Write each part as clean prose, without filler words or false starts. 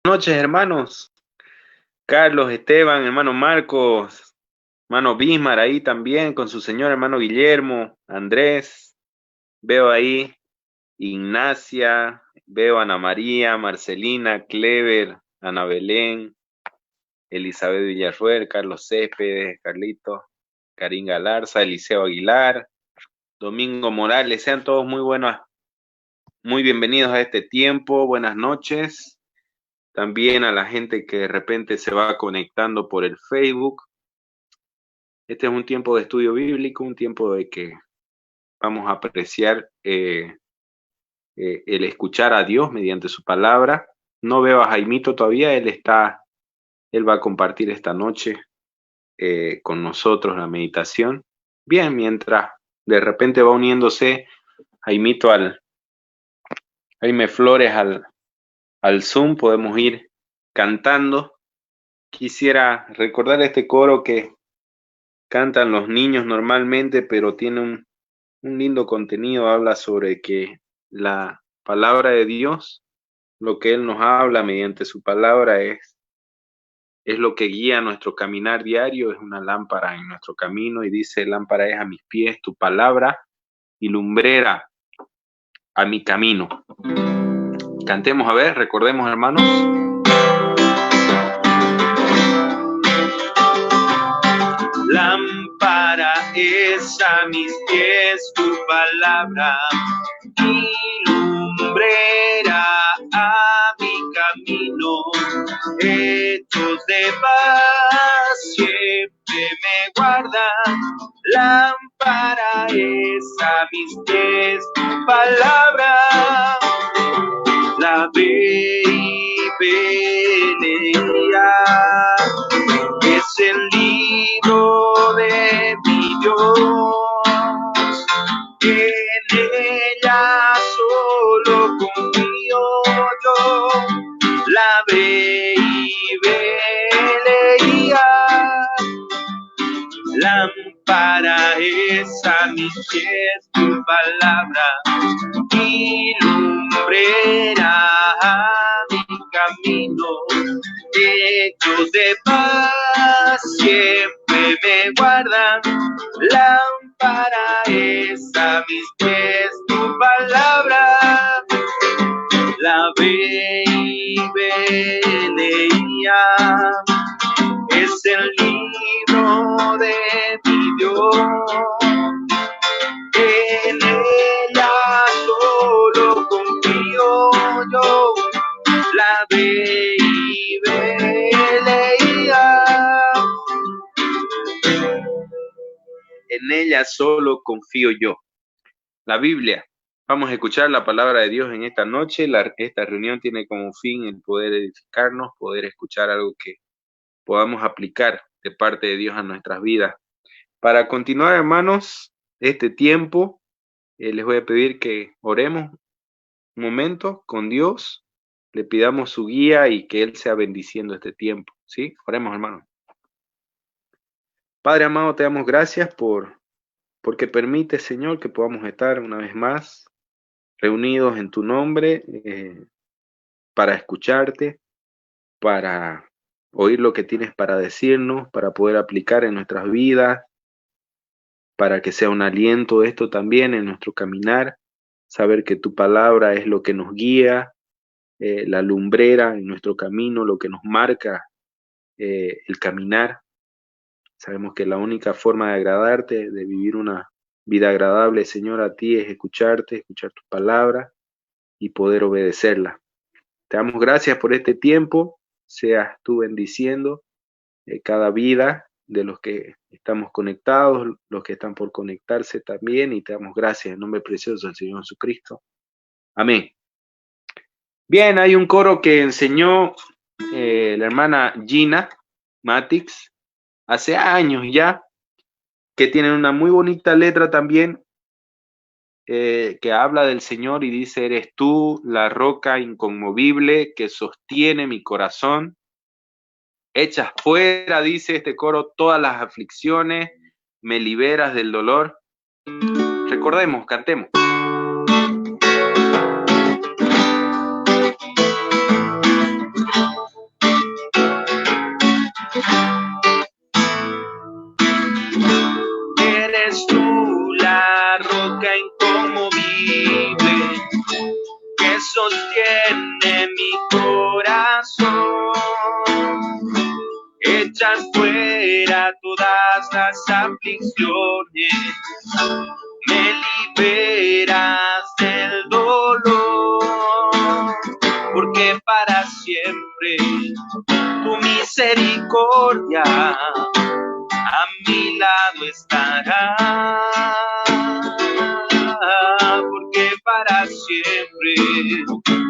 noches, hermanos. Carlos, Esteban, hermano Marcos, hermano Bismar ahí también con su señor hermano Guillermo, Andrés. Veo ahí Ignacia, veo a Ana María, Marcelina, Clever, Ana Belén, Elizabeth Villarruel, Carlos Céspedes, Carlito, Karin Galarza, Eliseo Aguilar, Domingo Morales. Sean todos muy bienvenidos a este tiempo. Buenas noches. También a la gente que de repente se va conectando por el Facebook. Este es un tiempo de estudio bíblico, un tiempo de que vamos a apreciar el escuchar a Dios mediante su palabra. No veo a Jaimito todavía, él va a compartir esta noche con nosotros la meditación. Bien, mientras de repente va uniéndose Jaimito Jaime Flores al Zoom, podemos ir cantando. Quisiera recordar este coro que cantan los niños normalmente, pero tiene un lindo contenido. Habla sobre que la palabra de Dios, lo que Él nos habla mediante su palabra es lo que guía nuestro caminar diario, es una lámpara en nuestro camino, y dice: lámpara es a mis pies tu palabra y lumbrera a mi camino. Cantemos, a ver, recordemos, hermanos. Lámpara es a mis pies tu palabra y lumbrera a mi camino. Hechos de paz siempre me guardan. Lámpara es a mis pies tu palabra. La ve y veía. Es el libro de mi Dios, en ella solo confío yo, la ve y leía. Lámpara es a mis pies tu palabra y lumbrera a mi camino. Hechos de paz siempre me guardan. Lámpara es a mis pies tu palabra. La ve y leía. Es el libro de mi Dios. En ella solo confío yo. La ve y leía. En ella solo confío yo. La Biblia. Vamos a escuchar la palabra de Dios en esta noche. Esta reunión tiene como fin el poder edificarnos, poder escuchar algo que podamos aplicar de parte de Dios a nuestras vidas. Para continuar, hermanos, este tiempo, les voy a pedir que oremos un momento con Dios, le pidamos su guía y que Él sea bendiciendo este tiempo, ¿sí? Oremos, hermanos. Padre amado, te damos gracias porque permite, Señor, que podamos estar una vez más reunidos en tu nombre para escucharte, para oír lo que tienes para decirnos, para poder aplicar en nuestras vidas, para que sea un aliento esto también en nuestro caminar, saber que tu palabra es lo que nos guía, la lumbrera en nuestro camino, lo que nos marca el caminar. Sabemos que la única forma de agradarte, de vivir una vida agradable, Señor, a ti es escucharte, escuchar tu palabra y poder obedecerla. Te damos gracias por este tiempo, seas tú bendiciendo cada vida de los que estamos conectados, los que están por conectarse también, y te damos gracias en nombre precioso del Señor Jesucristo. Amén. Bien, hay un coro que enseñó la hermana Gina Matix hace años ya, que tiene una muy bonita letra también, que habla del Señor y dice: eres tú la roca inconmovible que sostiene mi corazón. Echas fuera, dice este coro, todas las aflicciones, me liberas del dolor. Recordemos, cantemos. sostiene mi corazón. Echas fuera todas las aflicciones, me liberas del dolor, porque para siempre tu misericordia a mi lado estará, porque para siempre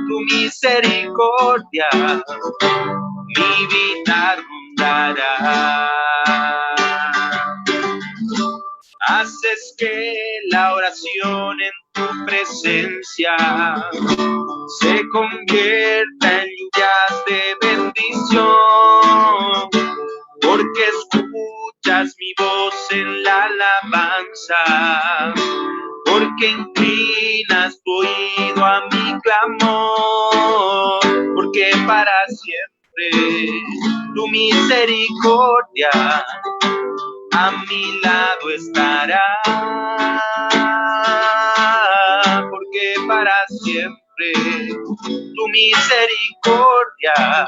tu misericordia mi vida rondará. Haces que la oración en tu presencia se convierta en lluvias de bendición, porque escuchas mi voz en la alabanza, porque inclinas tu oído a mi clamor, porque para siempre tu misericordia a mi lado estará, porque para siempre tu misericordia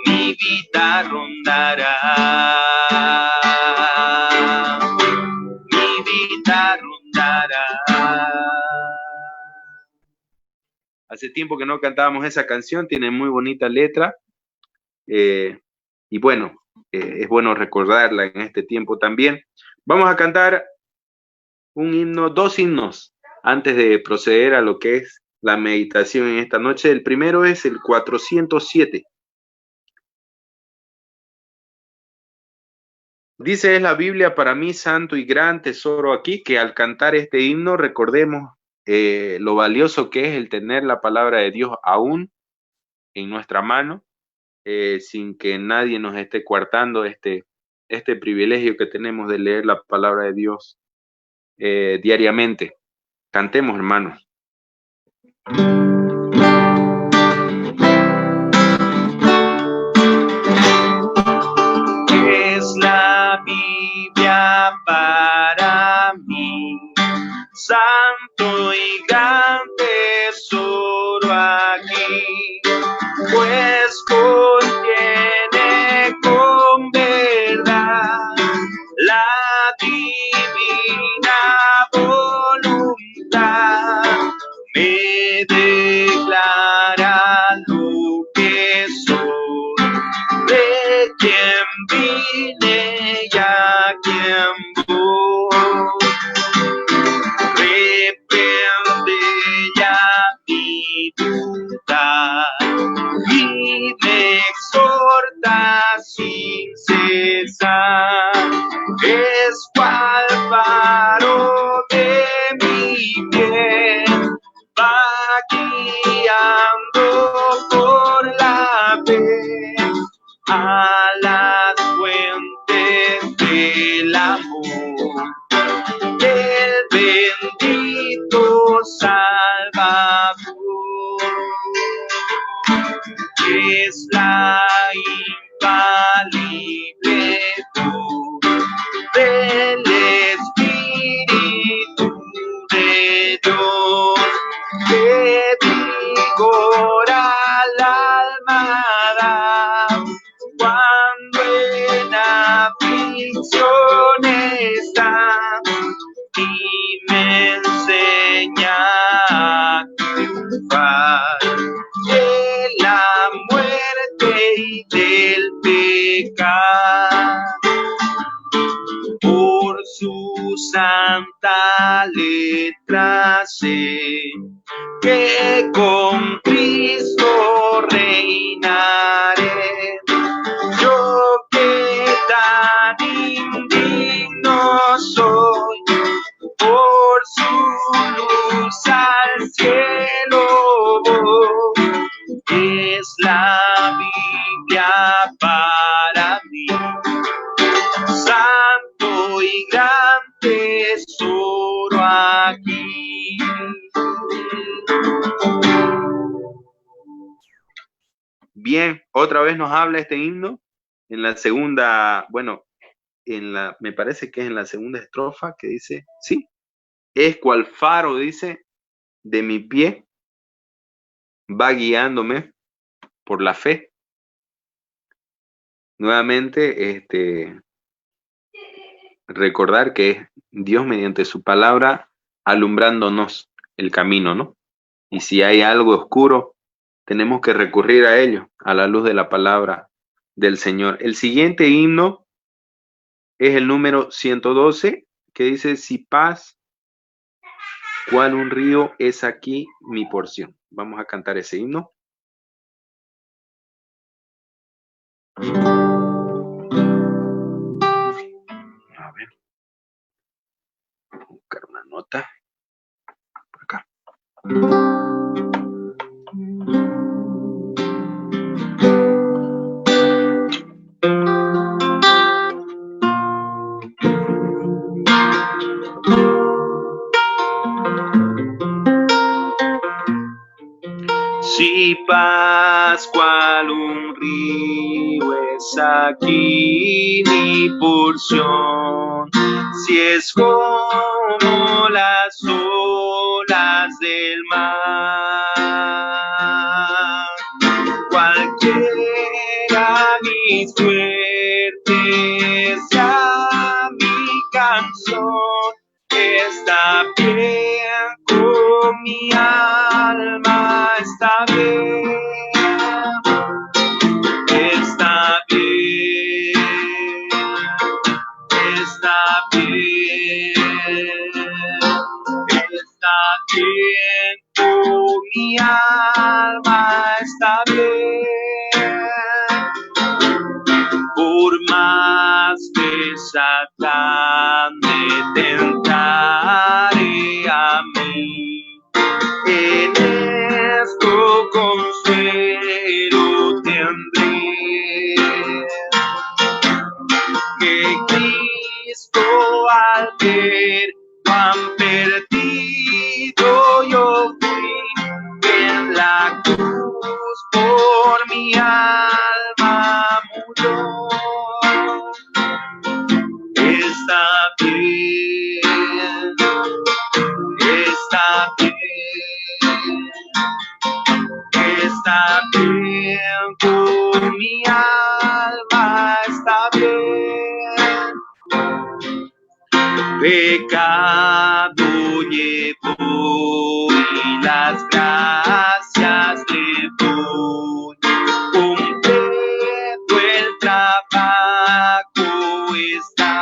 mi vida rondará, mi vida rondará. Hace tiempo que no cantábamos esa canción, tiene muy bonita letra, y bueno, es bueno recordarla en este tiempo también. Vamos a cantar un himno, dos himnos, antes de proceder a lo que es la meditación en esta noche. El primero es el 407. Dice, es la Biblia para mí santo y gran tesoro aquí, que al cantar este himno recordemos lo valioso que es el tener la palabra de Dios aún en nuestra mano, sin que nadie nos esté coartando este privilegio que tenemos de leer la palabra de Dios diariamente. Cantemos, hermanos. Es la Biblia para mí, santo y gran tesoro aquí, pues contiene con verdad la divina voluntad, me declara lo que soy, de quien vine y a quien voy. Reprende ya mi duda y me exhorta sin cesar. Es cual faro de mi bien, va guiando por la fe a las fuentes del amor del bendito Salvador. Es la infalible luz del Espíritu de Dios, que vigora al alma da cuando en aflicción está, y me enseña a triunfar de la muerte y del pecado. Por su santa letra sé que con Cristo reinaré. Yo que tan indigno soy, por su luz al cielo voy. Es la Biblia para mí, santo y gran tesoro aquí. Bien, otra vez nos habla este himno en la segunda, bueno, me parece que es en la segunda estrofa, que dice, sí, es cual faro, dice, de mi pie, va guiándome por la fe. Nuevamente, recordar que es Dios mediante su palabra alumbrándonos el camino, ¿no? Y si hay algo oscuro, tenemos que recurrir a ello, a la luz de la palabra del Señor. El siguiente himno es el número 112, que dice: si paz, cual un río, es aquí mi porción. Vamos a cantar ese himno. A ver, buscar una nota por acá. Si paz cual un río es aquí mi porción, si es como las olas del mar, cualquiera mi suerte sea mi canción, está bien con mi alma, está bien, está bien, está bien, está bien con mi alma, está bien. Por más que Satán me tentare a mí, en esto consuelo tendré, que Cristo al ver cuán perdido yo fui, en la cruz por mi alma murió. Está bien, está bien, está bien con mi alma, está bien. Pecado llevo y las gracias le doy, completo el trabajo está.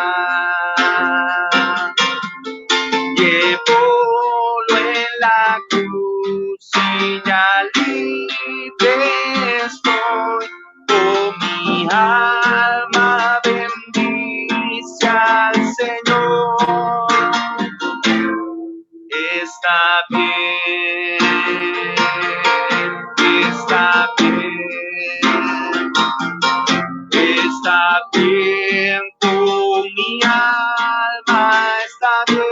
Llevólo en la cruz y ya libre estoy. Oh, mi alma bendice al Señor. Está bien, está bien, está bien con mi alma, está bien.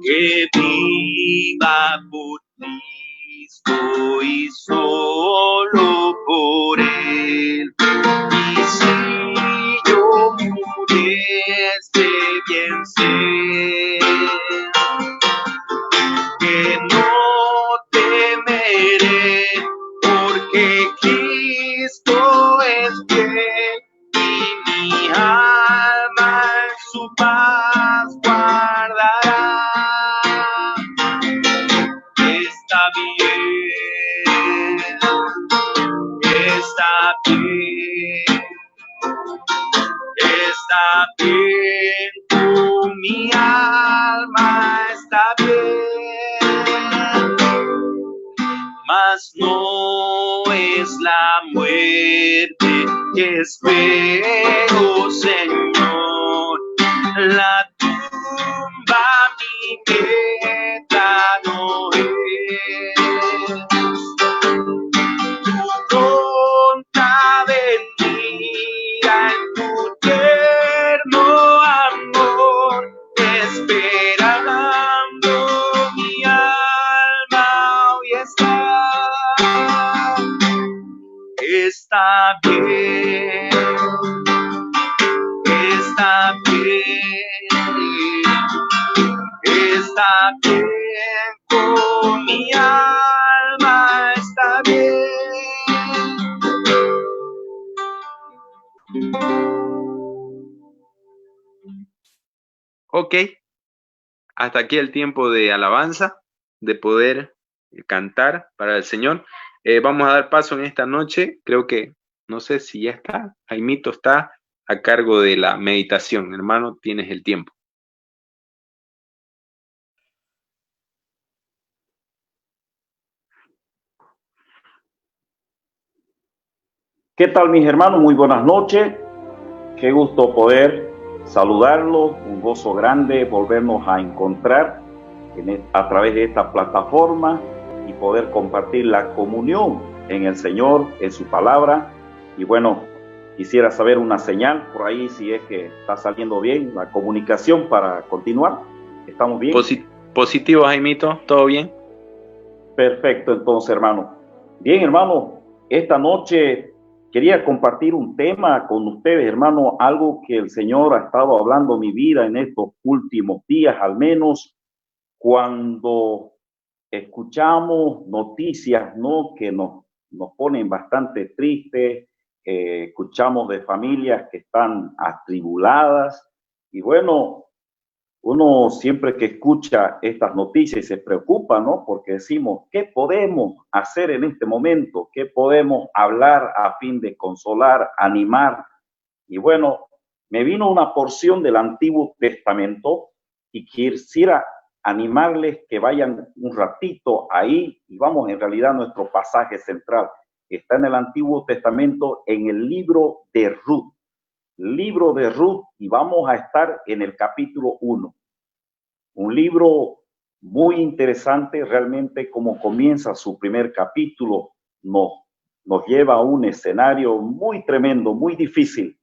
Que viva por Cristo y solo por Él. Y si yo muriese, bien sé que no temeré, porque Cristo es fiel y mi alma en su paz guardará. Está bien, está bien, está bien con mi alma, está bien, mas no es la muerte que espero, Señor, la tumba mi meta no es. Tu pronta venida en tu tierno amor, esperando mi alma hoy está. Está bien, está bien, está bien con mi Ok, hasta aquí el tiempo de alabanza, de poder cantar para el Señor. Vamos a dar paso en esta noche. Creo que, no sé si ya está, Jaimito está a cargo de la meditación. Hermano, tienes el tiempo. ¿Qué tal, mis hermanos? Muy buenas noches. Qué gusto poder saludarlos. Un gozo grande volvernos a encontrar a través de esta plataforma y poder compartir la comunión en el Señor, en su palabra. Y bueno, quisiera saber una señal por ahí si es que está saliendo bien la comunicación para continuar. ¿Estamos bien? Positivo, Jaimito, ¿todo bien? Perfecto, entonces, hermano. Bien, hermano, esta noche quería compartir un tema con ustedes, hermano, algo que el Señor ha estado hablando en mi vida en estos últimos días, al menos cuando escuchamos noticias, ¿no? Que nos ponen bastante tristes, escuchamos de familias que están atribuladas y bueno, uno siempre que escucha estas noticias se preocupa, ¿no? Porque decimos, ¿qué podemos hacer en este momento? ¿Qué podemos hablar a fin de consolar, animar? Y bueno, me vino una porción del Antiguo Testamento y quisiera animarles que vayan un ratito ahí y vamos en realidad a nuestro pasaje central. Está en el Antiguo Testamento en el libro de Ruth. Libro de Ruth y vamos a estar en el capítulo 1. Un libro muy interesante, realmente como comienza su primer capítulo, nos lleva a un escenario muy tremendo, muy difícil.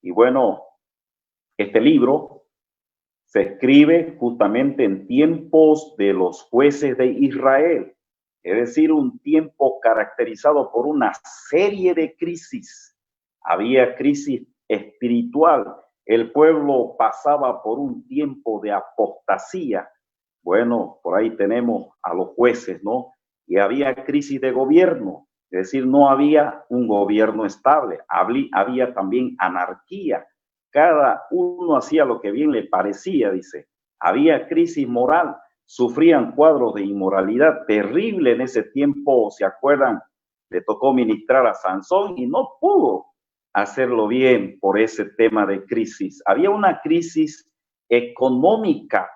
Y bueno, este libro se escribe justamente en tiempos de los jueces de Israel, es decir, un tiempo caracterizado por una serie de crisis. Había crisis espiritual, el pueblo pasaba por un tiempo de apostasía. Bueno, por ahí tenemos a los jueces, ¿no? Y había crisis de gobierno, es decir, no había un gobierno estable, había también anarquía. Cada uno hacía lo que bien le parecía, dice. Había crisis moral, sufrían cuadros de inmoralidad terrible en ese tiempo, ¿se acuerdan? Le tocó ministrar a Sansón y no pudo hacerlo bien por ese tema de crisis. Había una crisis económica.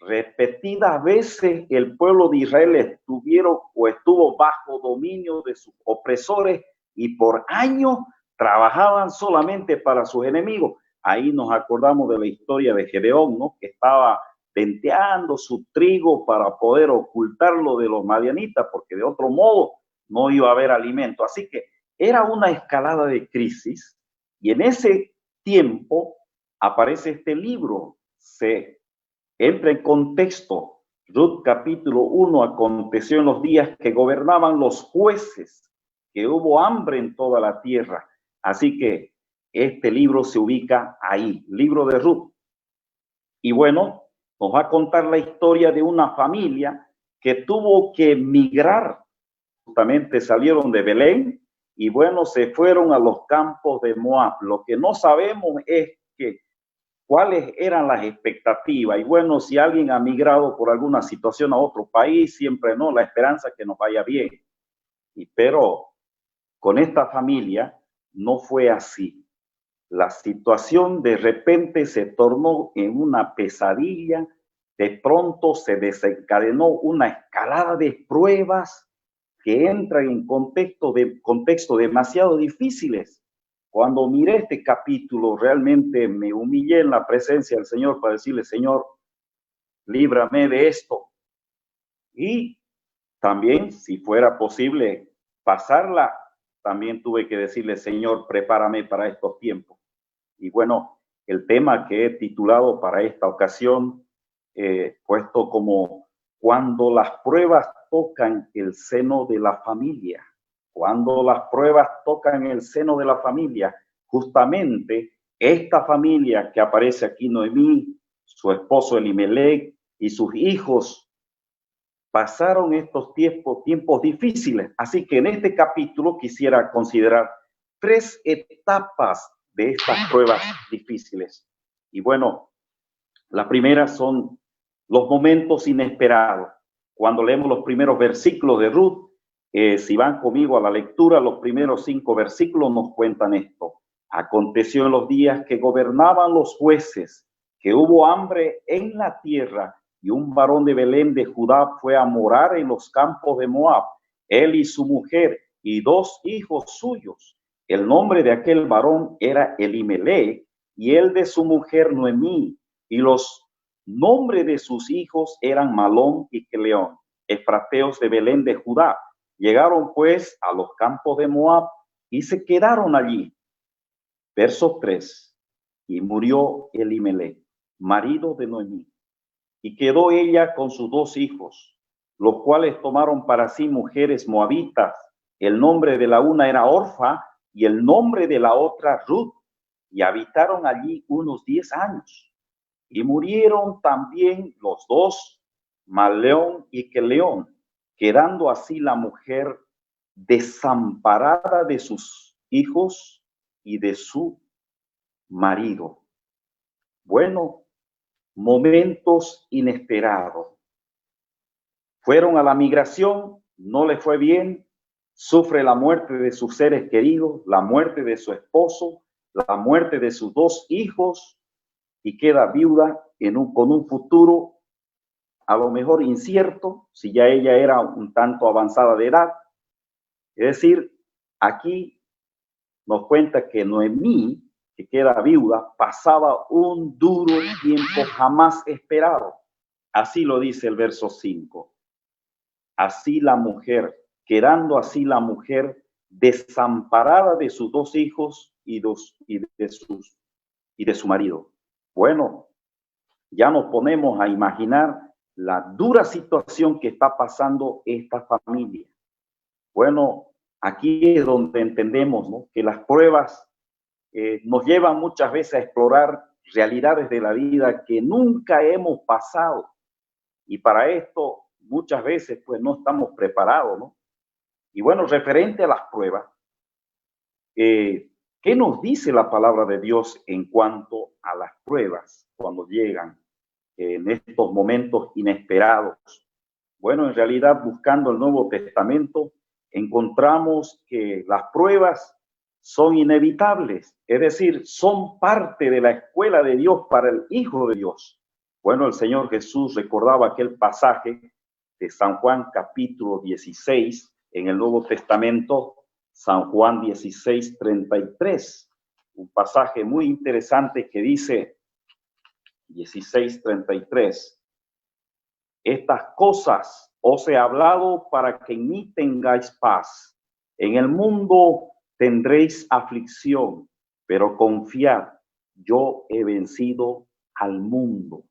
Repetidas veces el pueblo de Israel estuvo bajo dominio de sus opresores y por años trabajaban solamente para sus enemigos. Ahí nos acordamos de la historia de Gedeón, ¿no? Que estaba venteando su trigo para poder ocultarlo de los madianitas, porque de otro modo no iba a haber alimento. Así que era una escalada de crisis y en ese tiempo aparece este libro, se entra en contexto. Ruth capítulo 1, aconteció en los días que gobernaban los jueces, que hubo hambre en toda la tierra. Así que este libro se ubica ahí, libro de Ruth. Y bueno, nos va a contar la historia de una familia que tuvo que migrar. Justamente salieron de Belén y bueno, se fueron a los campos de Moab. Lo que no sabemos es que cuáles eran las expectativas. Y bueno, si alguien ha migrado por alguna situación a otro país, siempre no, la esperanza es que nos vaya bien. Pero con esta familia no fue así. La situación de repente se tornó en una pesadilla, de pronto se desencadenó una escalada de pruebas que entran en contexto demasiado difíciles. Cuando miré este capítulo, realmente me humillé en la presencia del Señor para decirle, Señor, líbrame de esto. Y también, si fuera posible pasarla, también tuve que decirle, Señor, prepárame para estos tiempos. Y bueno, el tema que he titulado para esta ocasión, puesto como cuando las pruebas tocan el seno de la familia. Cuando las pruebas tocan el seno de la familia, justamente esta familia que aparece aquí, Noemí, su esposo Elimelech y sus hijos, pasaron estos tiempos difíciles. Así que en este capítulo quisiera considerar 3 etapas de estas pruebas difíciles. Y bueno, La primera son los momentos inesperados. Cuando leemos los primeros versículos de Ruth, si van conmigo a la lectura, los primeros 5 versículos nos cuentan esto. Aconteció en los días que gobernaban los jueces, que hubo hambre en la tierra, y un varón de Belén de Judá fue a morar en los campos de Moab, él y su mujer y 2 hijos suyos. El nombre de aquel varón era Elimelech, y el de su mujer Noemí, y los nombres de sus hijos eran Malón y Keleón, efrateos de Belén de Judá. Llegaron pues a los campos de Moab y se quedaron allí. Verso 3. Y murió Elimelech, marido de Noemí, y quedó ella con sus 2 hijos, los cuales tomaron para sí mujeres moabitas. El nombre de la una era Orfa y el nombre de la otra Ruth, y habitaron allí unos 10 años. Y murieron también los 2, Maleón y Keleón, quedando así la mujer desamparada de sus hijos y de su marido. Bueno, momentos inesperados. Fueron a la migración, no le fue bien, sufre la muerte de sus seres queridos, la muerte de su esposo, la muerte de sus 2 hijos, y queda viuda con un futuro a lo mejor incierto, si ya ella era un tanto avanzada de edad. Es decir, aquí nos cuenta que Noemí, que queda viuda, pasaba un duro tiempo jamás esperado. Así lo dice el verso 5. Así la mujer, quedando así la mujer desamparada de sus 2 hijos y de su marido. Bueno, ya nos ponemos a imaginar la dura situación que está pasando esta familia. Bueno, aquí es donde entendemos, ¿no?, que las pruebas nos llevan muchas veces a explorar realidades de la vida que nunca hemos pasado. Y para esto muchas veces pues no estamos preparados, ¿no? Y bueno, referente a las pruebas, ¿qué nos dice la palabra de Dios en cuanto a las pruebas cuando llegan en estos momentos inesperados? Bueno, en realidad, buscando el Nuevo Testamento, encontramos que las pruebas son inevitables, es decir, son parte de la escuela de Dios para el Hijo de Dios. Bueno, el Señor Jesús recordaba aquel pasaje de San Juan capítulo 16 en el Nuevo Testamento, San Juan 16, 33, un pasaje muy interesante que dice 16, 33. Estas cosas os he hablado para que en mí tengáis paz. En el mundo tendréis aflicción, pero confiad, yo he vencido al mundo.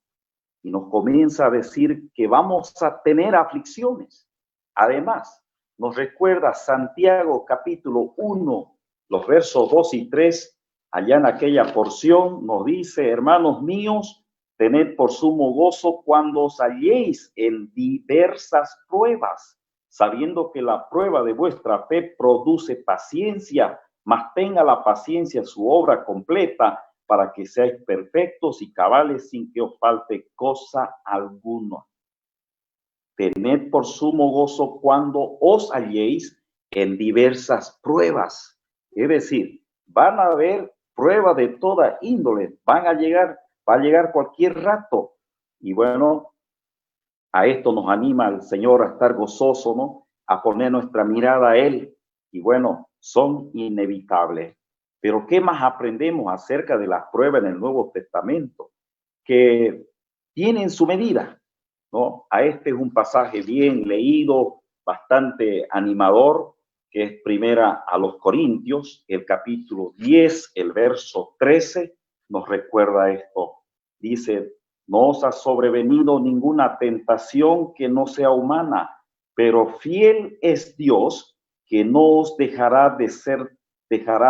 Y nos comienza a decir que vamos a tener aflicciones. Además, nos recuerda Santiago capítulo 1, los versos 2 y 3, allá en aquella porción nos dice: hermanos míos, tened por sumo gozo cuando os halléis en diversas pruebas, sabiendo que la prueba de vuestra fe produce paciencia, mas tenga la paciencia su obra completa, para que seáis perfectos y cabales sin que os falte cosa alguna. Tened por sumo gozo cuando os halléis en diversas pruebas. Es decir, van a haber pruebas de toda índole, va a llegar cualquier rato. Y bueno, a esto nos anima el Señor a estar gozoso, ¿no?, a poner nuestra mirada a Él. Y bueno, son inevitables. Pero ¿qué más aprendemos acerca de las pruebas en el Nuevo Testamento? Que tienen su medida, ¿no? A este es un pasaje bien leído, bastante animador, que es primera a los Corintios, el capítulo 10, el verso 13, nos recuerda esto. Dice: no os ha sobrevenido ninguna tentación que no sea humana, pero fiel es Dios, que no os dejará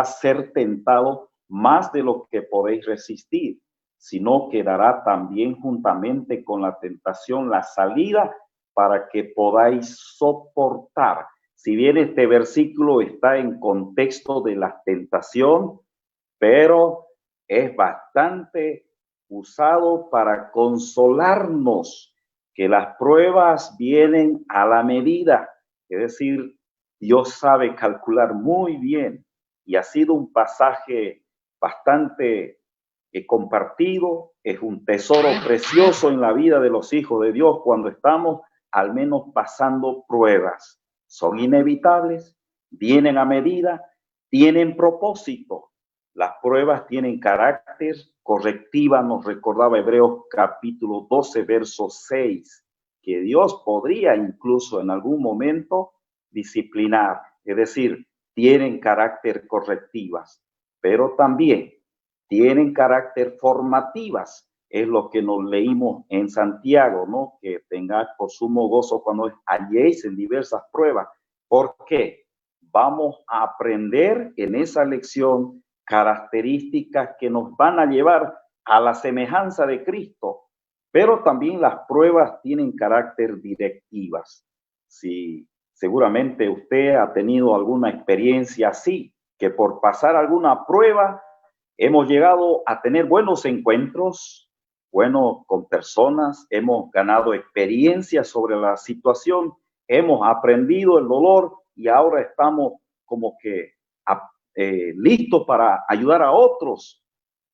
ser tentado más de lo que podéis resistir, sino que dará también juntamente con la tentación la salida para que podáis soportar. Si bien este versículo está en contexto de la tentación, pero es bastante usado para consolarnos, que las pruebas vienen a la medida. Es decir, Dios sabe calcular muy bien, y ha sido un pasaje bastante compartido, es un tesoro precioso en la vida de los hijos de Dios cuando estamos al menos pasando pruebas. Son inevitables, vienen a medida, tienen propósito. Las pruebas tienen carácter correctiva, nos recordaba Hebreos capítulo 12, verso 6, que Dios podría incluso en algún momento disciplinar, es decir, tienen carácter correctivas, pero también tienen carácter formativas. Es lo que nos leímos en Santiago, ¿no? Que tengáis por sumo gozo cuando halléis en diversas pruebas. ¿Por qué? Vamos a aprender en esa lección características que nos van a llevar a la semejanza de Cristo, pero también las pruebas tienen carácter directivas. Si seguramente usted ha tenido alguna experiencia así, que por pasar alguna prueba hemos llegado a tener buenos encuentros, bueno, con personas, hemos ganado experiencia sobre la situación, hemos aprendido el dolor y ahora estamos como que listos para ayudar a otros.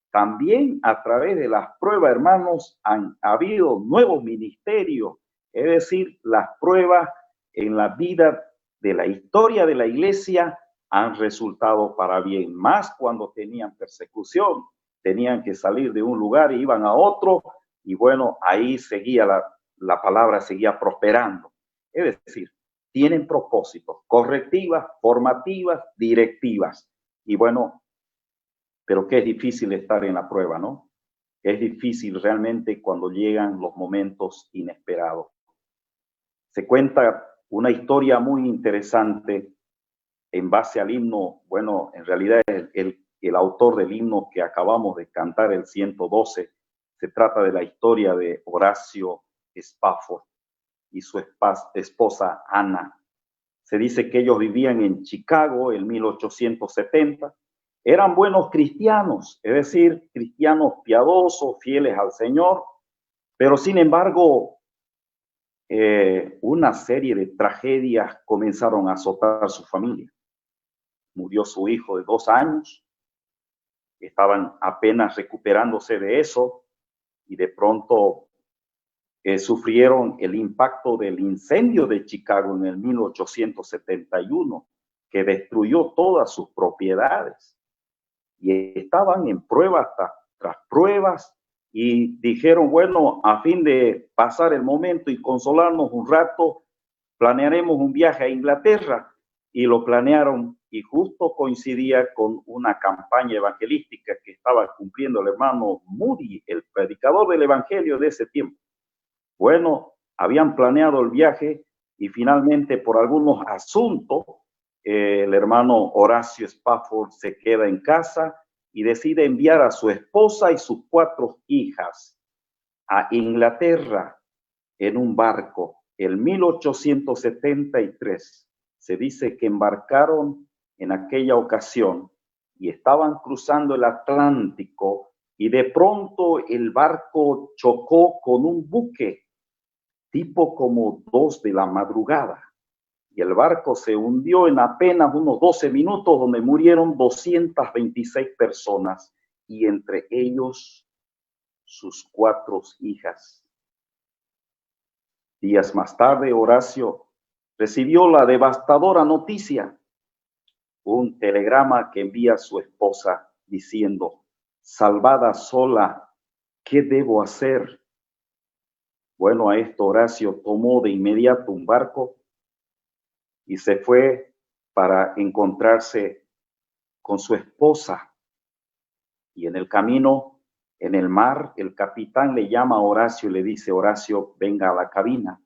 También a través de las pruebas, hermanos, han habido nuevos ministerios, es decir, las pruebas en la vida de la historia de la iglesia han resultado para bien, más cuando tenían persecución, tenían que salir de un lugar e iban a otro, y bueno, ahí seguía la palabra, seguía prosperando. Es decir, tienen propósitos, correctivas, formativas, directivas. Y bueno, pero que es difícil estar en la prueba, ¿no? Es difícil realmente cuando llegan los momentos inesperados. Se cuenta una historia muy interesante en base al himno, bueno, en realidad el autor del himno que acabamos de cantar, el 112, se trata de la historia de Horacio Spafford y su esposa Ana. Se dice que ellos vivían en Chicago en 1870. Eran buenos cristianos, es decir, cristianos piadosos, fieles al Señor, pero sin embargo, una serie de tragedias comenzaron a azotar su familia. Murió su hijo de 2 años, estaban apenas recuperándose de eso y de pronto sufrieron el impacto del incendio de Chicago en el 1871, que destruyó todas sus propiedades. Y estaban en pruebas tras pruebas y dijeron, bueno, a fin de pasar el momento y consolarnos un rato, planearemos un viaje a Inglaterra. Y lo planearon y justo coincidía con una campaña evangelística que estaba cumpliendo el hermano Moody, el predicador del evangelio de ese tiempo. Bueno, habían planeado el viaje y finalmente por algunos asuntos el hermano Horacio Spafford se queda en casa y decide enviar a su esposa y sus 4 hijas a Inglaterra en un barco. En 1873 se dice que embarcaron en aquella ocasión y estaban cruzando el Atlántico y de pronto el barco chocó con un buque tipo como 2 de la madrugada. Y el barco se hundió en apenas unos 12 minutos, donde murieron 226 personas, y entre ellos sus 4 hijas. Días más tarde, Horacio recibió la devastadora noticia, un telegrama que envía a su esposa diciendo, salvada sola, ¿qué debo hacer? Bueno, a esto Horacio tomó de inmediato un barco y se fue para encontrarse con su esposa. Y en el camino, en el mar, el capitán le llama a Horacio y le dice, Horacio, venga a la cabina.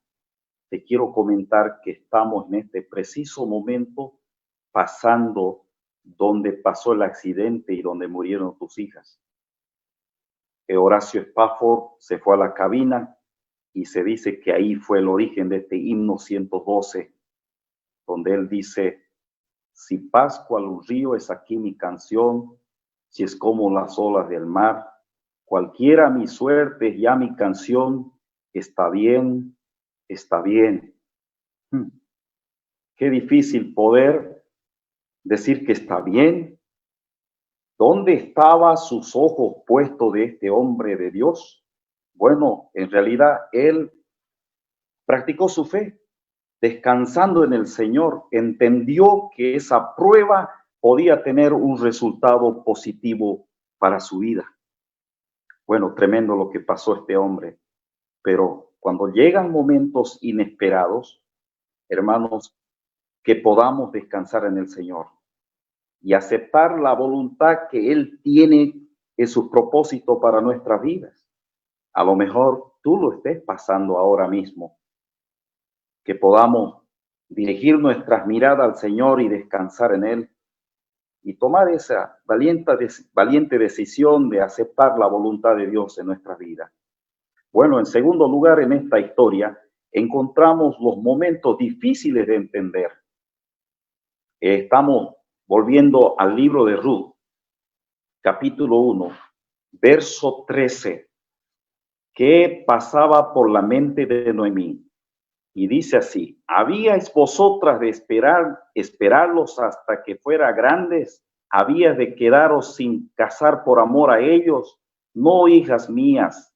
Te quiero comentar que estamos en este preciso momento pasando donde pasó el accidente y donde murieron tus hijas. Horacio Spafford se fue a la cabina y se dice que ahí fue el origen de este himno 112, donde él dice, si paz cual un río es aquí mi canción, si es como las olas del mar, Cualquiera mi suerte, ya mi canción, está bien, está bien. Qué difícil poder decir que está bien. ¿Dónde estaban sus ojos puestos de este hombre de Dios? Bueno, en realidad él practicó su fe, descansando en el Señor, entendió que esa prueba podía tener un resultado positivo para su vida. Bueno, tremendo lo que pasó a este hombre, pero cuando llegan momentos inesperados, hermanos, que podamos descansar en el Señor y aceptar la voluntad que Él tiene en sus propósitos para nuestras vidas. A lo mejor tú lo estés pasando ahora mismo, que podamos dirigir nuestras miradas al Señor y descansar en Él y tomar esa valiente decisión de aceptar la voluntad de Dios en nuestras vidas. Bueno, en segundo lugar, en esta historia encontramos los momentos difíciles de entender. Estamos volviendo al libro de Ruth, capítulo 1, verso 13. ¿Qué pasaba por la mente de Noemí? Y dice así: ¿habíais vosotras de esperarlos hasta que fuera grandes? ¿Habías de quedaros sin casar por amor a ellos? No, hijas mías,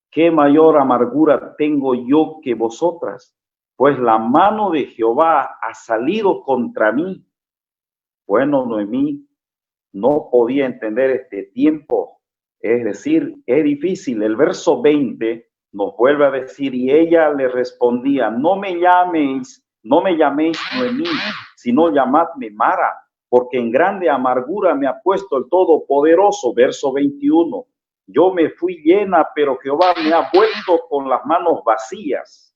¿qué mayor amargura tengo yo que vosotras? Pues la mano de Jehová ha salido contra mí. Bueno, Noemí no podía entender este tiempo, es decir, es difícil. El verso 20 nos vuelve a decir: y ella le respondía, no me llaméis Noemí, sino llamadme Mara, porque en grande amargura me ha puesto el Todopoderoso. Verso 21, yo me fui llena, pero Jehová me ha vuelto con las manos vacías.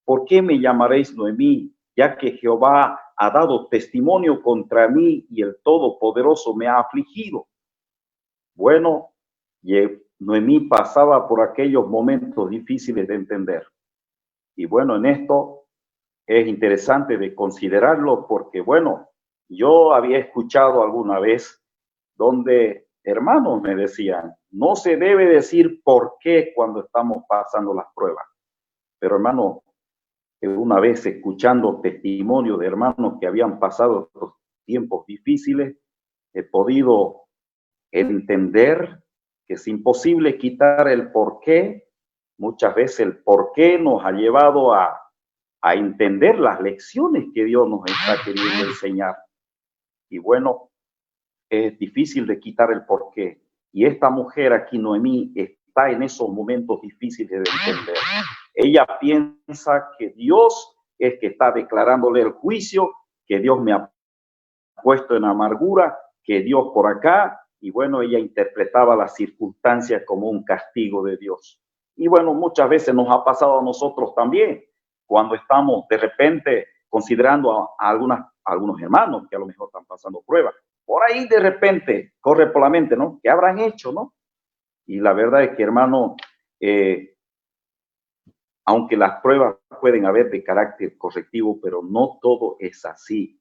¿Por qué me llamaréis Noemí? Ya que Jehová ha dado testimonio contra mí y el Todopoderoso me ha afligido. Bueno, Noemí pasaba por aquellos momentos difíciles de entender. Y bueno, en esto es interesante de considerarlo porque, bueno, yo había escuchado alguna vez donde hermanos me decían, no se debe decir por qué cuando estamos pasando las pruebas. Pero hermano, una vez escuchando testimonios de hermanos que habían pasado estos tiempos difíciles, he podido entender que es imposible quitar el porqué. Muchas veces el porqué nos ha llevado a entender las lecciones que Dios nos está queriendo enseñar. Y bueno, es difícil de quitar el porqué. Y esta mujer aquí, Noemí, está en esos momentos difíciles de entender. Ella piensa que Dios es que está declarándole el juicio, que Dios me ha puesto en amargura, que Dios por acá, y bueno, ella interpretaba las circunstancias como un castigo de Dios. Y bueno, muchas veces nos ha pasado a nosotros también, cuando estamos de repente considerando a algunos hermanos que a lo mejor están pasando pruebas. Por ahí de repente corre por la mente, ¿no? ¿Qué habrán hecho, no? Y la verdad es que, hermano, aunque las pruebas pueden haber de carácter correctivo, pero no todo es así.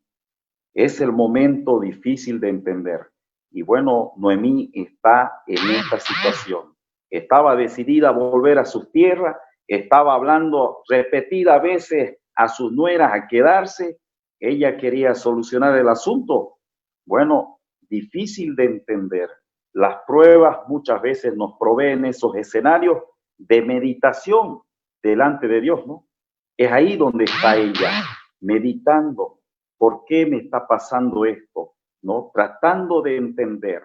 Es el momento difícil de entender. Y bueno, Noemí está en esta situación. Estaba decidida a volver a sus tierras, estaba hablando repetidas veces a sus nueras a quedarse. Ella quería solucionar el asunto. Bueno, difícil de entender. Las pruebas muchas veces nos proveen esos escenarios de meditación delante de Dios, ¿no? Es ahí donde está ella, meditando. ¿Por qué me está pasando esto? ¿No? Tratando de entender.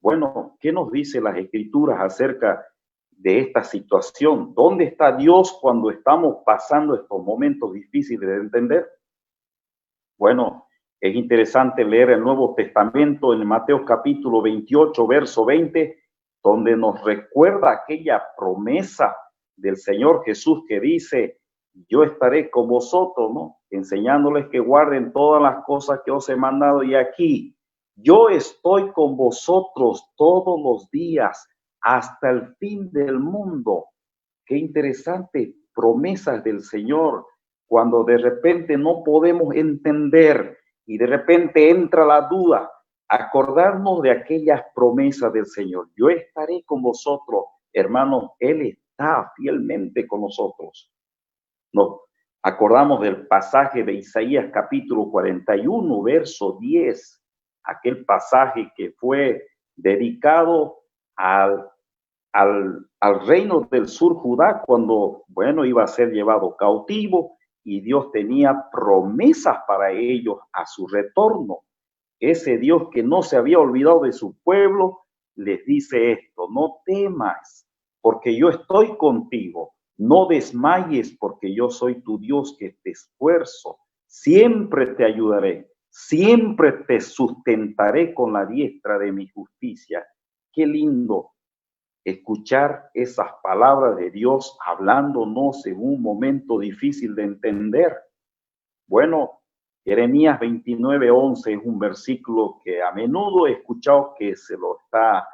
Bueno, ¿qué nos dice las Escrituras acerca de esta situación? ¿Dónde está Dios cuando estamos pasando estos momentos difíciles de entender? Bueno, es interesante leer el Nuevo Testamento en Mateo capítulo 28, verso 20, donde nos recuerda aquella promesa del Señor Jesús que dice: yo estaré con vosotros, ¿no? Enseñándoles que guarden todas las cosas que os he mandado. Y aquí, yo estoy con vosotros todos los días hasta el fin del mundo. Qué interesante promesas del Señor, cuando de repente no podemos entender y de repente entra la duda. acordarnos de aquellas promesas del Señor. Yo estaré con vosotros, hermanos. Él está fielmente con nosotros. Nos acordamos del pasaje de Isaías capítulo 41, verso 10, aquel pasaje que fue dedicado al reino del sur Judá cuando, bueno, iba a ser llevado cautivo y Dios tenía promesas para ellos a su retorno. Ese Dios que no se había olvidado de su pueblo les dice esto: no temas, porque yo estoy contigo. No desmayes, porque yo soy tu Dios que te esfuerzo. Siempre te ayudaré, siempre te sustentaré con la diestra de mi justicia. Qué lindo escuchar esas palabras de Dios hablándonos en un momento difícil de entender. Bueno, Jeremías 29:11 es un versículo que a menudo he escuchado que se lo está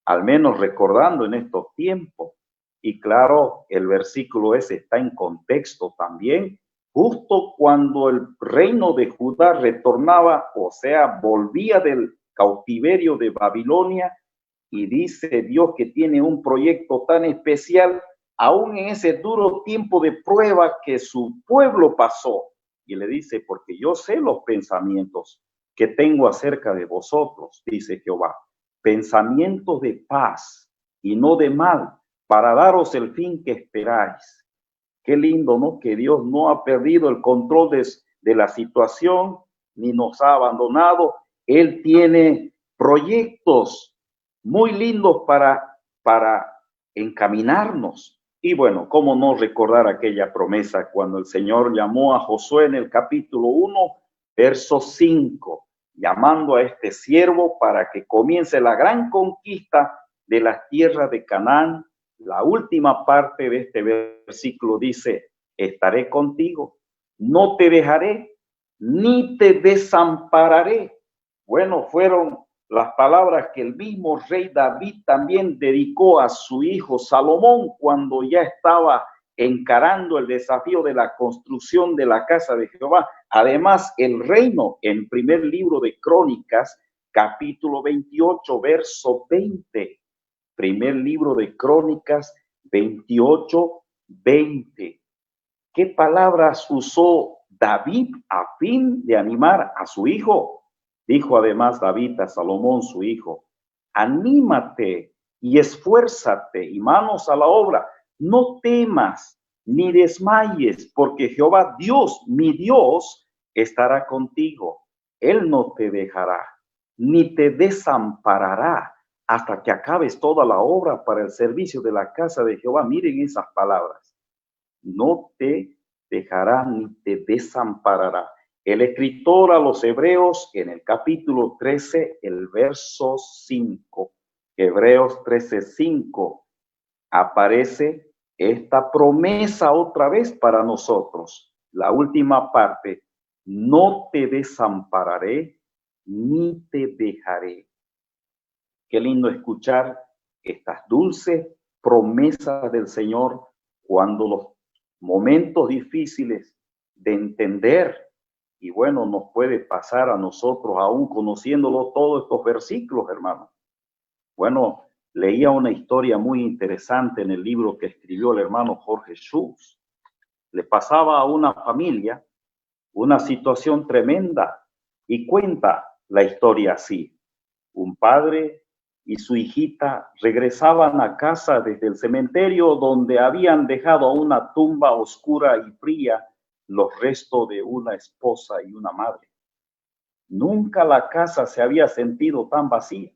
al menos recordando en estos tiempos. Y claro, el versículo ese está en contexto también, justo cuando el reino de Judá retornaba, o sea, volvía del cautiverio de Babilonia, y dice Dios que tiene un proyecto tan especial, aún en ese duro tiempo de prueba que su pueblo pasó. Y le dice: porque yo sé los pensamientos que tengo acerca de vosotros, dice Jehová, pensamientos de paz y no de mal, para daros el fin que esperáis. Qué lindo, ¿no? Que Dios no ha perdido el control de la situación, ni nos ha abandonado. Él tiene proyectos muy lindos para encaminarnos. Y bueno, cómo no recordar aquella promesa cuando el Señor llamó a Josué en el capítulo 1, verso 5, llamando a este siervo para que comience la gran conquista de las tierras de Canaán. La última parte de este versículo dice: estaré contigo, no te dejaré, ni te desampararé. Bueno, fueron las palabras que el mismo rey David también dedicó a su hijo Salomón cuando ya estaba encarando el desafío de la construcción de la casa de Jehová. Además, el reino, en primer libro de Crónicas, capítulo 28, verso 20. Primer libro de Crónicas 28, 20. ¿Qué palabras usó David a fin de animar a su hijo? Dijo además David a Salomón, su hijo: anímate y esfuérzate y manos a la obra. No temas ni desmayes, porque Jehová Dios, mi Dios, estará contigo. Él no te dejará, ni te desamparará hasta que acabes toda la obra para el servicio de la casa de Jehová. Miren esas palabras: no te dejará ni te desamparará. El escritor a los Hebreos en el capítulo 13, el verso 5, Hebreos 13:5, aparece esta promesa otra vez para nosotros. La última parte: no te desampararé ni te dejaré. Qué lindo escuchar estas dulces promesas del Señor cuando los momentos difíciles de entender, y bueno, nos puede pasar a nosotros aún conociéndolo todos estos versículos, hermanos. Bueno, leía una historia muy interesante en el libro que escribió el hermano Jorge Schultz. Le pasaba a una familia una situación tremenda y cuenta la historia así: un padre y su hijita regresaban a casa desde el cementerio donde habían dejado a una tumba oscura y fría los restos de una esposa y una madre. Nunca la casa se había sentido tan vacía.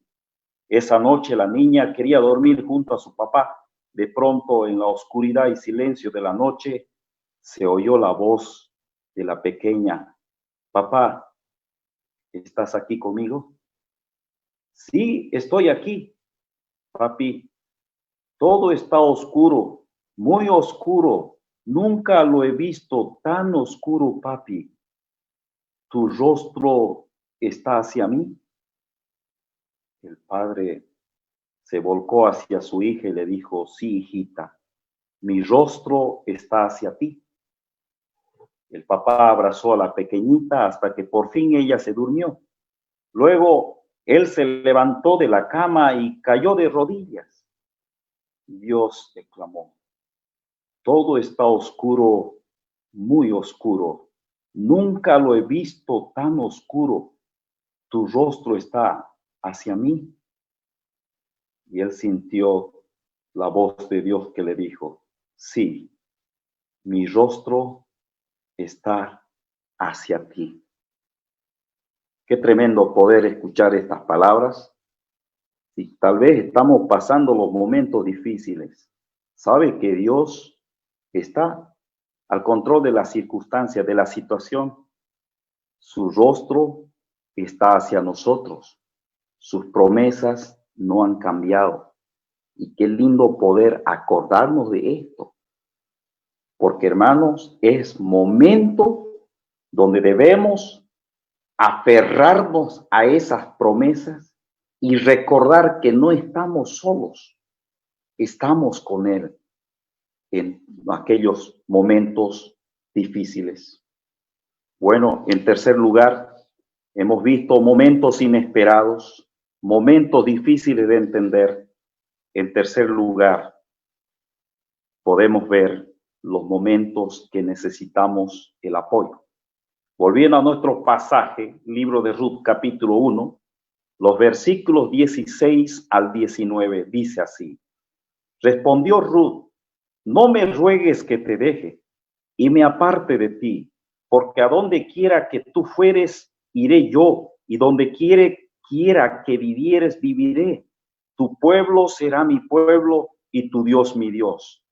Esa noche la niña quería dormir junto a su papá. De pronto, en la oscuridad y silencio de la noche, se oyó la voz de la pequeña: papá, ¿estás aquí conmigo? Sí, estoy aquí, papi. Todo está oscuro, muy oscuro. Nunca lo he visto tan oscuro, papi. ¿Tu rostro está hacia mí? El padre se volcó hacia su hija y le dijo: sí, hijita, mi rostro está hacia ti. El papá abrazó a la pequeñita hasta que por fin ella se durmió. Luego Él se levantó de la cama y cayó de rodillas. Dios exclamó: todo está oscuro, muy oscuro. Nunca lo he visto tan oscuro. Tu rostro está hacia mí. Y él sintió la voz de Dios que le dijo: sí, mi rostro está hacia ti. Qué tremendo poder escuchar estas palabras. Y tal vez estamos pasando los momentos difíciles. Sabe que Dios está al control de las circunstancias, de la situación. Su rostro está hacia nosotros. Sus promesas no han cambiado. Y qué lindo poder acordarnos de esto. Porque, hermanos, es momento donde debemos aferrarnos a esas promesas y recordar que no estamos solos, estamos con Él en aquellos momentos difíciles. Bueno, en tercer lugar, hemos visto momentos inesperados, momentos difíciles de entender. En tercer lugar, podemos ver los momentos que necesitamos el apoyo. Volviendo a nuestro pasaje, libro de Ruth, capítulo 1, los versículos 16 al 19, dice así: respondió Ruth: no me ruegues que te deje y me aparte de ti, porque a donde quiera que tú fueres, iré yo, y donde quiera que vivieres, viviré. Tu pueblo será mi pueblo y tu Dios mi Dios.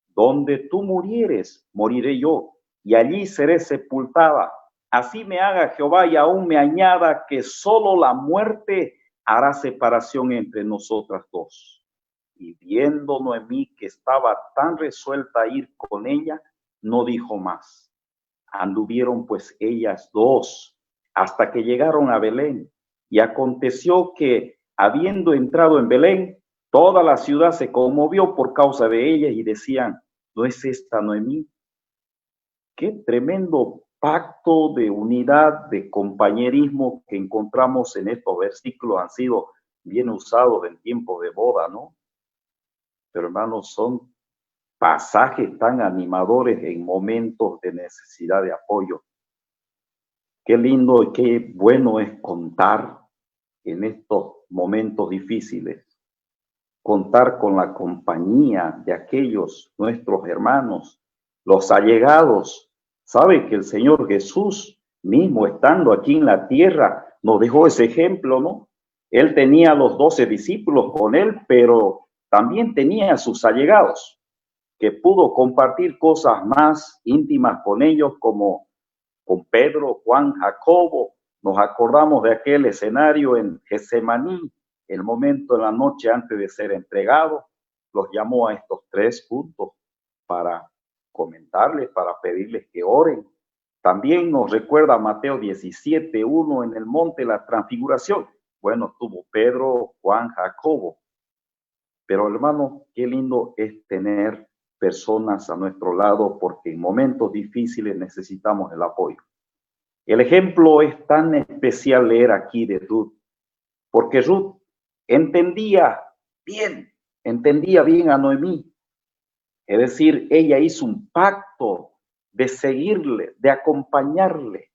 Donde tú murieres, moriré yo, y allí seré sepultada. Así me haga Jehová y aún me añada que solo la muerte hará separación entre nosotras dos. Y viendo Noemí que estaba tan resuelta a ir con ella, no dijo más. Anduvieron pues ellas dos hasta que llegaron a Belén. Y aconteció que, habiendo entrado en Belén, toda la ciudad se conmovió por causa de ellas y decían: ¿no es esta Noemí? Qué tremendo pacto de unidad, de compañerismo que encontramos en estos versículos. Han sido bien usados en tiempos de boda, ¿no? Pero, hermanos, son pasajes tan animadores en momentos de necesidad de apoyo. Qué lindo y qué bueno es contar en estos momentos difíciles, contar con la compañía de aquellos nuestros hermanos, los allegados. Sabe que el Señor Jesús mismo, estando aquí en la tierra, nos dejó ese ejemplo, ¿no? Él tenía los 12 discípulos con él, pero también tenía a sus allegados, que pudo compartir cosas más íntimas con ellos, como con Pedro, Juan, Jacobo. Nos acordamos de aquel escenario en Getsemaní, el momento en la noche antes de ser entregado. Los llamó a estos tres juntos para comentarles, para pedirles que oren. También nos recuerda Mateo 17:1 en el monte de la transfiguración. Bueno, tuvo Pedro, Juan, Jacobo. Pero, hermano, qué lindo es tener personas a nuestro lado, porque en momentos difíciles necesitamos el apoyo. El ejemplo es tan especial leer aquí de Ruth, porque Ruth entendía bien a Noemí. Es decir, ella hizo un pacto de seguirle, de acompañarle.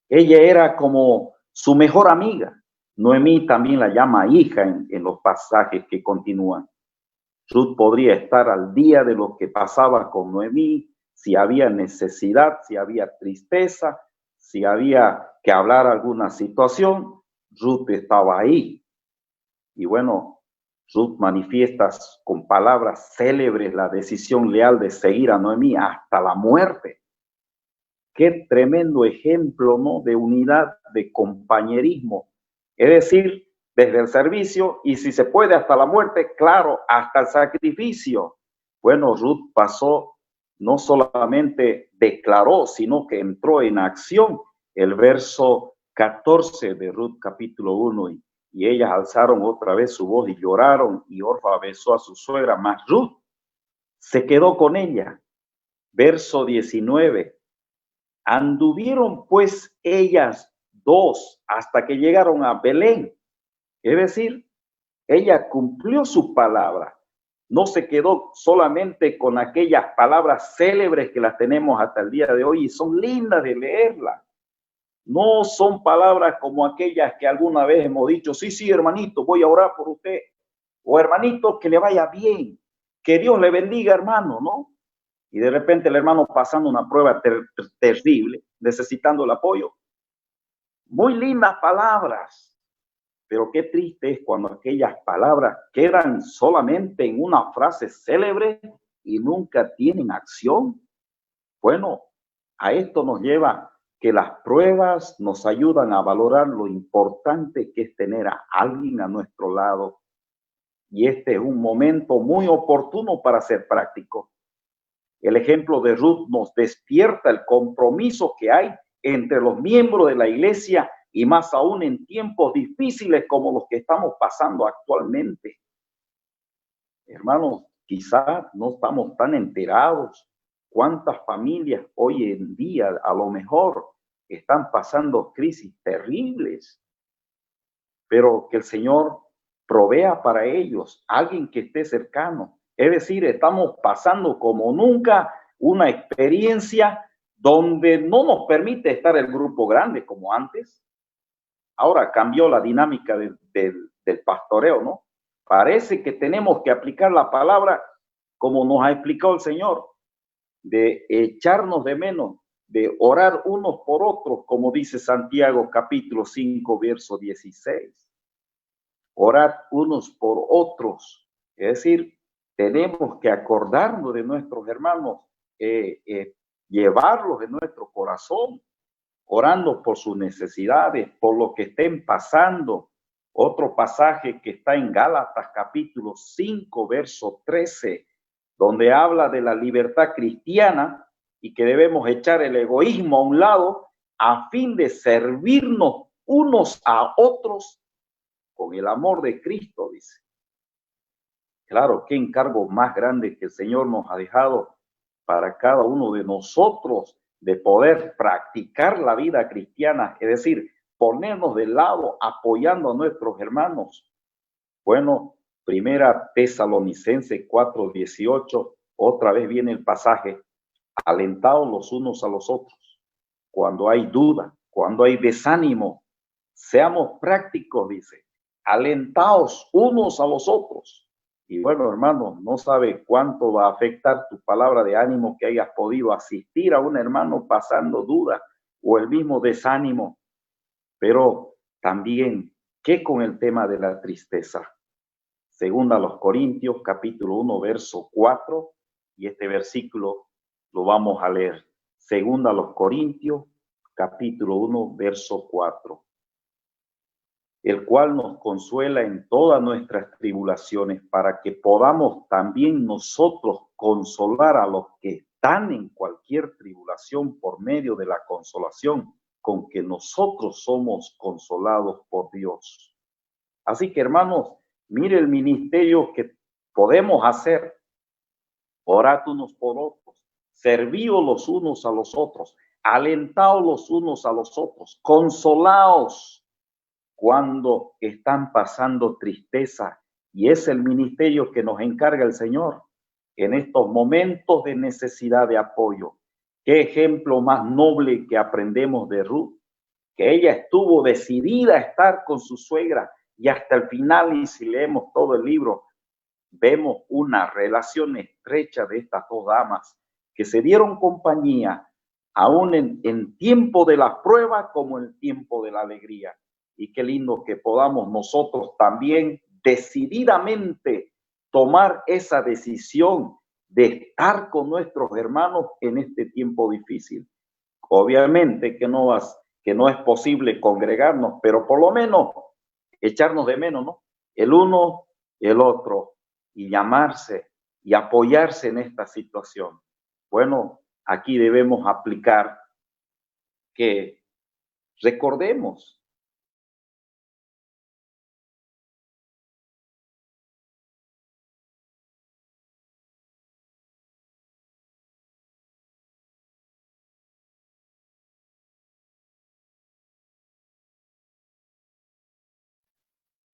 Ella era como su mejor amiga. Noemí también la llama hija en los pasajes que continúan. Ruth podría estar al día de lo que pasaba con Noemí, si había necesidad, si había tristeza, si había que hablar alguna situación. Ruth estaba ahí. Y bueno, Ruth manifiesta con palabras célebres la decisión leal de seguir a Noemí hasta la muerte. Qué tremendo ejemplo, ¿no?, de unidad, de compañerismo. Es decir, desde el servicio y, si se puede, hasta la muerte, claro, hasta el sacrificio. Bueno, Ruth pasó, no solamente declaró, sino que entró en acción. El verso 14 de Ruth capítulo 1, y ellas alzaron otra vez su voz y lloraron, y Orfa besó a su suegra, mas Ruth se quedó con ella. Verso 19. Anduvieron pues ellas dos hasta que llegaron a Belén. Es decir, ella cumplió su palabra. No se quedó solamente con aquellas palabras célebres que las tenemos hasta el día de hoy y son lindas de leerlas. No son palabras como aquellas que alguna vez hemos dicho, sí, sí, hermanito, voy a orar por usted. O hermanito, que le vaya bien. Que Dios le bendiga, hermano, ¿no? Y de repente el hermano pasando una prueba terrible, necesitando el apoyo. Muy lindas palabras, pero qué triste es cuando aquellas palabras quedan solamente en una frase célebre y nunca tienen acción. Bueno, a esto nos lleva que las pruebas nos ayudan a valorar lo importante que es tener a alguien a nuestro lado. Y este es un momento muy oportuno para ser práctico. El ejemplo de Ruth nos despierta el compromiso que hay entre los miembros de la iglesia y más aún en tiempos difíciles como los que estamos pasando actualmente. Hermanos, quizá no estamos tan enterados cuántas familias hoy en día a lo mejor están pasando crisis terribles, pero que el Señor provea para ellos alguien que esté cercano. Es decir, estamos pasando como nunca una experiencia donde no nos permite estar el grupo grande como antes. Ahora cambió la dinámica del pastoreo, ¿no? Parece que tenemos que aplicar la palabra como nos ha explicado el Señor, de echarnos de menos, de orar unos por otros, como dice Santiago capítulo 5, verso 16. Orar unos por otros. Es decir, tenemos que acordarnos de nuestros hermanos, llevarlos en nuestro corazón, orando por sus necesidades, por lo que estén pasando. Otro pasaje que está en Gálatas capítulo 5, verso 13, donde habla de la libertad cristiana y que debemos echar el egoísmo a un lado a fin de servirnos unos a otros con el amor de Cristo, dice. Claro, qué encargo más grande que el Señor nos ha dejado para cada uno de nosotros de poder practicar la vida cristiana, es decir, ponernos de lado apoyando a nuestros hermanos. Bueno, primera Tesalonicenses 4:18, otra vez viene el pasaje, alentados los unos a los otros. Cuando hay duda, cuando hay desánimo, seamos prácticos, dice, alentaos unos a los otros. Y bueno, hermano, no sabe cuánto va a afectar tu palabra de ánimo que hayas podido asistir a un hermano pasando duda o el mismo desánimo. Pero también, ¿qué con el tema de la tristeza? Según a los Corintios, capítulo 1, verso 4, y este versículo lo vamos a leer. Según a los Corintios, capítulo 1, verso 4. El cual nos consuela en todas nuestras tribulaciones, para que podamos también nosotros consolar a los que están en cualquier tribulación por medio de la consolación con que nosotros somos consolados por Dios. Así que, hermanos, mire el ministerio que podemos hacer. Orad unos por otros, servíos los unos a los otros, alentaos los unos a los otros, consolaos cuando están pasando tristeza. Y es el ministerio que nos encarga el Señor en estos momentos de necesidad de apoyo. Qué ejemplo más noble que aprendemos de Ruth, que ella estuvo decidida a estar con su suegra y hasta el final, y si leemos todo el libro, vemos una relación estrecha de estas dos damas que se dieron compañía aún en tiempo de la prueba como en tiempo de la alegría. Y qué lindo que podamos nosotros también decididamente tomar esa decisión de estar con nuestros hermanos en este tiempo difícil. Obviamente que no es posible congregarnos, pero por lo menos echarnos de menos, ¿no? El uno, el otro, y llamarse y apoyarse en esta situación. Bueno, aquí debemos aplicar que recordemos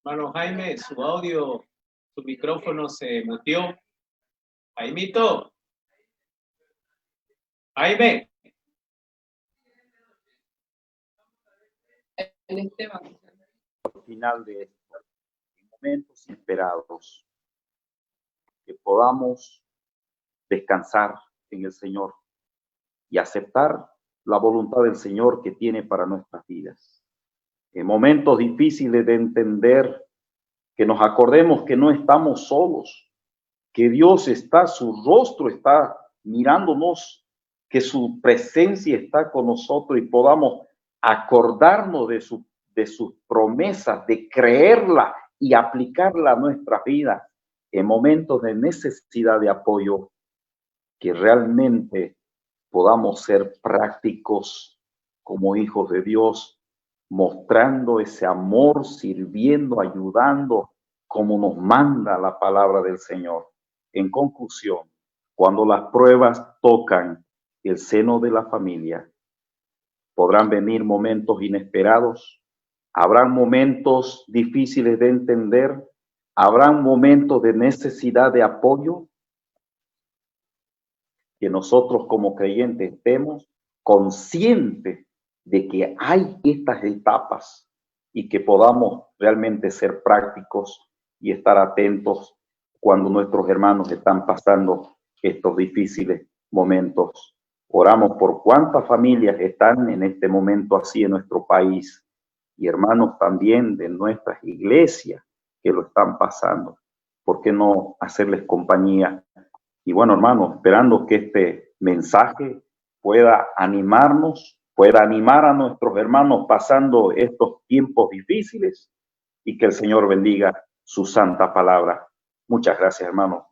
Hermano Jaime, su audio, su micrófono se muteó. Jaimito. Jaime. Al final de esto, en momentos esperados, que podamos descansar en el Señor y aceptar la voluntad del Señor que tiene para nuestras vidas. En momentos difíciles de entender, que nos acordemos que no estamos solos, que Dios está, su rostro está mirándonos, que su presencia está con nosotros y podamos acordarnos de sus promesas, de creerla y aplicarla a nuestra vida en momentos de necesidad de apoyo, que realmente podamos ser prácticos como hijos de Dios, mostrando ese amor, sirviendo, ayudando, como nos manda la palabra del Señor. En conclusión, cuando las pruebas tocan el seno de la familia, podrán venir momentos inesperados, habrán momentos difíciles de entender, habrán momentos de necesidad de apoyo, que nosotros como creyentes estemos conscientes de que hay estas etapas y que podamos realmente ser prácticos y estar atentos cuando nuestros hermanos están pasando estos difíciles momentos. Oramos por cuántas familias están en este momento así en nuestro país y hermanos también de nuestras iglesias que lo están pasando. ¿Por qué no hacerles compañía? Y bueno, hermanos, esperando que este mensaje pueda animarnos, pueda animar a nuestros hermanos pasando estos tiempos difíciles y que el Señor bendiga su santa palabra. Muchas gracias, hermanos.